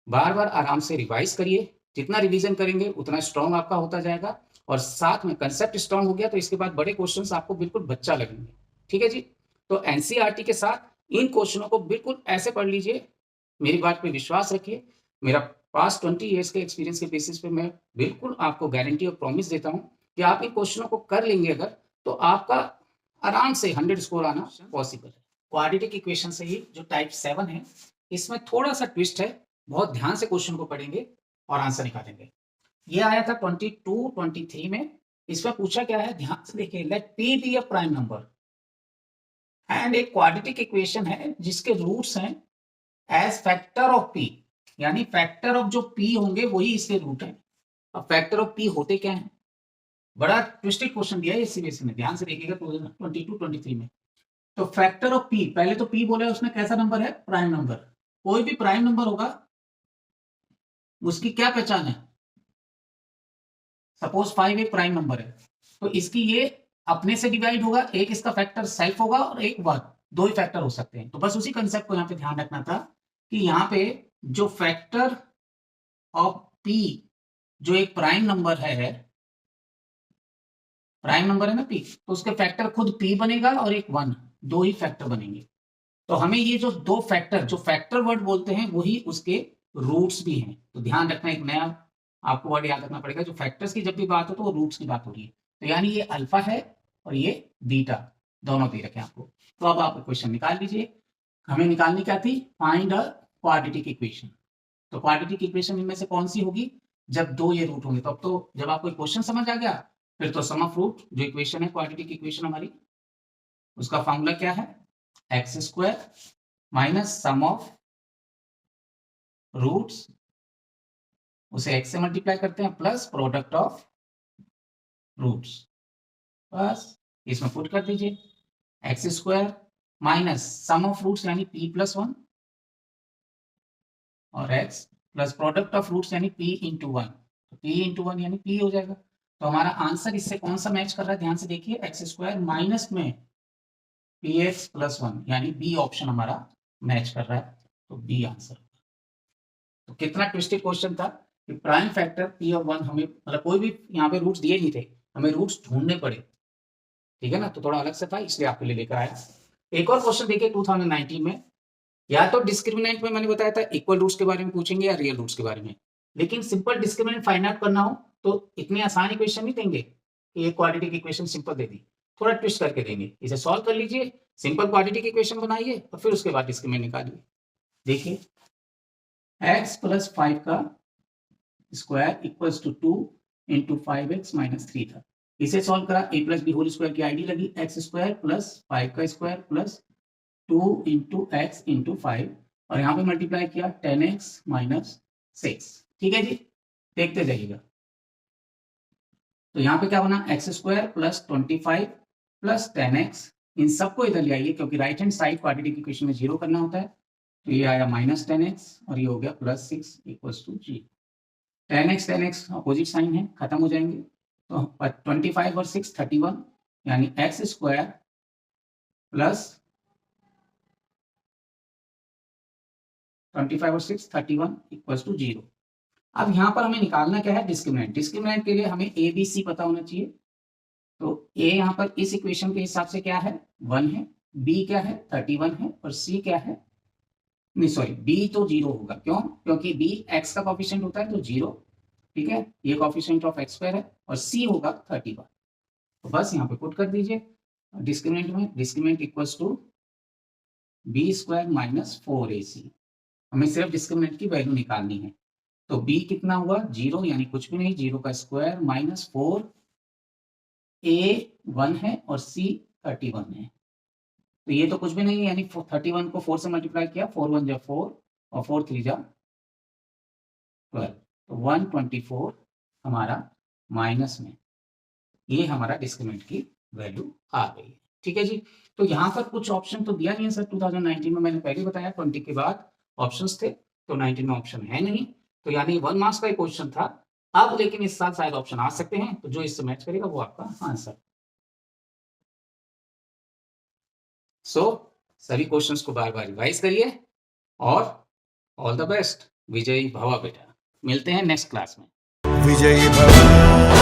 बार बार आराम से रिवाइज करिए। जितना रिवीजन करेंगे उतना स्ट्रॉन्ग आपका होता जाएगा, और साथ में कंसेप्ट स्ट्रॉन्ग हो गया तो इसके बाद बड़े क्वेश्चंस आपको बिल्कुल बच्चा लगेंगे, ठीक है जी। तो एनसीईआरटी के साथ इन क्वेश्चनों को बिल्कुल ऐसे पढ़ लीजिए, मेरी बात पे विश्वास रखिए। मेरा पास्ट 20 ईयर्स के एक्सपीरियंस के बेसिस पे मैं बिल्कुल आपको गारंटी और प्रॉमिस देता हूं कि आप इन क्वेश्चनों को कर लेंगे अगर, तो आपका आराम से 100 स्कोर आना पॉसिबल है। क्वाड्रेटिक इक्वेशन से ही जो टाइप 7 है, इसमें थोड़ा सा ट्विस्ट है, बहुत ध्यान से क्वेश्चन को पढ़ेंगे और आंसर निकालेंगे। ये आया था 22-23 में। इसमें पूछा क्या है, ध्यान से देखिए, let P b a prime number, and एक क्वाड्रेटिक इक्वेशन है जिसके रूट्स हैं एज फैक्टर ऑफ पी, यानी फैक्टर ऑफ जो पी होंगे वही इसके रूट हैं। अब फैक्टर ऑफ पी होते क्या है, बड़ा ट्विस्टेड क्वेश्चन दिया है सीबीएसई ने, ध्यान से देखिएगा 2022-23 में। तो फैक्टर ऑफ पी, पहले तो पी बोला उसने कैसा नंबर है, प्राइम नंबर। कोई भी प्राइम नंबर होगा उसकी क्या पहचान है, सपोज 5 एक प्राइम नंबर है तो इसकी ये अपने से डिवाइड होगा, एक इसका फैक्टर सेल्फ होगा और एक वर्ग, दो ही फैक्टर हो सकते हैं। तो बस उसी कंसेप्ट को यहाँ पे ध्यान रखना था कि यहाँ पे जो फैक्टर ऑफ पी जो एक प्राइम नंबर है, प्राइम नंबर है ना पी, तो उसके फैक्टर खुद पी बनेगा और एक 1, दो ही फैक्टर बनेंगे। तो हमें ये जो दो फैक्टर, जो फैक्टर वर्ड बोलते हैं वही उसके रूट्स भी हैं। तो ध्यान रखना, एक नया आपको वर्ड याद रखना पड़ेगा, जो फैक्टर्स की जब भी बात हो तो वो रूट्स की बात हो रही है। तो यानी ये अल्फा है और ये बीटा, दोनों दे रखे आपको। तो अब आप क्वेश्चन निकाल लीजिए। हमें निकालनी क्या थी, फाइंड अ क्वाड्रेटिक इक्वेशन। तो क्वाड्रेटिक इक्वेशन इनमें से कौन सी होगी, जब दो ये रूट होंगे। तो अब तो जब आपको क्वेश्चन समझ आ गया, फिर तो सम ऑफ रूट जो इक्वेशन है क्वाड्रेटिक इक्वेशन हमारी, उसका फॉर्मूला क्या है, x square minus sum of roots, उसे एक्स से मल्टीप्लाई करते हैं, प्लस प्रोडक्ट ऑफ रूट्स। बस इसमें पुट कर दीजिए, x square minus sum of roots यानी p प्लस 1 और x plus product of roots यानी p इंटू 1, p इंटू 1 यानी p हो जाएगा। तो हमारा आंसर इससे कौन सा मैच कर रहा है, ध्यान से देखिए, एक्स स्क्वायर माइनस में px प्लस 1 यानी b ऑप्शन हमारा मैच कर रहा है। तो b आंसर। तो कितना ट्विस्टेड क्वेश्चन था कि प्राइम फैक्टर p ऑफ 1 हमें, मतलब कोई भी यहाँ पे रूट्स दिए नहीं थे, हमें रूट्स ढूंढने पड़े, ठीक है ना। तो थोड़ा अलग से था इसलिए आपके लिए लेकर आया। एक और क्वेश्चन देखिए 2019 में, या तो डिस्क्रिमिनेंट में मैंने बताया था इक्वल रूट्स के बारे में पूछेंगे या रियल रूट्स के बारे में, लेकिन सिंपल डिस्क्रिमिनेंट फाइंड आउट करना हो तो इतनी आसान इक्वेशन नहीं देंगे कि एक क्वाड्रेटिक इक्वेशन सिंपल दे दी, थोड़ा ट्विस्ट करके देंगे। इसे सॉल्व कर लीजिए, सिंपल क्वाड्रेटिक इक्वेशन बनाइए और फिर उसके बाद डिस्क्रिमिनेंट निकालिए। देखिए x प्लस 5 का square equals to 2 into 5x minus 3 था। इसे सॉल्व करा, a plus b whole square की आईडी लगी, एक्स स्क्वायर प्लस 5 का square plus 2 into x into 5 और यहाँ पे मल्टीप्लाई किया 10x माइनस 6। ठीक है जी, देखते जाइएगा। तो यहाँ पे क्या बना, x square plus 25 plus 10x, इन सबको इधर ले आइए क्योंकि right hand side quadratic equation में 0 करना होता है। तो ये आया माइनस 10x और ये हो गया plus 6 equals to 0। 10x opposite sign है, खत्म हो जाएंगे। तो 25 और 6 31, यानी एक्स स्क्वायर प्लस 25 और 6 31 इक्वल्स टू 0। अब यहाँ पर हमें निकालना क्या है, डिस्क्रिमिनेंट। डिस्क्रिमिनेंट के लिए हमें ए बी सी पता होना चाहिए। तो ए यहाँ पर इस इक्वेशन के हिसाब से क्या है, 1 है, बी क्या है 31 है और सी क्या है, नहीं सॉरी बी तो 0 होगा। क्यों, क्योंकि बी एक्स का कोफिशिएंट होता है तो 0, ठीक है, ये कोफिशिएंट ऑफ एक्स स्क्वायर है और सी होगा 31। तो बस यहाँ पे पुट कर दीजिए डिस्क्रिमिनेंट में, discriminant equals to b square minus 4ac। हमें सिर्फ डिस्क्रिमिनेंट की वैल्यू निकालनी है। तो b कितना हुआ 0, यानी कुछ भी नहीं, 0 का स्क्वायर माइनस 4, a 1 है और c 31 है। तो ये तो कुछ भी नहीं है, यानी 31 को 4 से मल्टीप्लाई किया, 4 1 जा 4 और 4 3 जा 12, तो 124 हमारा माइनस में, ये हमारा डिस्क्रिमिनेंट की वैल्यू आ गई। ठीक है जी। तो यहाँ पर कुछ ऑप्शन तो दिया नहीं है सर 2019 में, मैंने पहले बताया 20 के बाद ऑप्शंस थे, तो 19 में ऑप्शन है नहीं, तो यानी 1 मार्क्स का क्वेश्चन था। अब लेकिन इस साल शायद ऑप्शन आ सकते हैं, तो जो इससे मैच करेगा वो आपका आंसर। सो सभी क्वेश्चंस को बार बार रिवाइज करिए और ऑल द बेस्ट। विजयी भवा बेटा, मिलते हैं नेक्स्ट क्लास में। विजयी भव।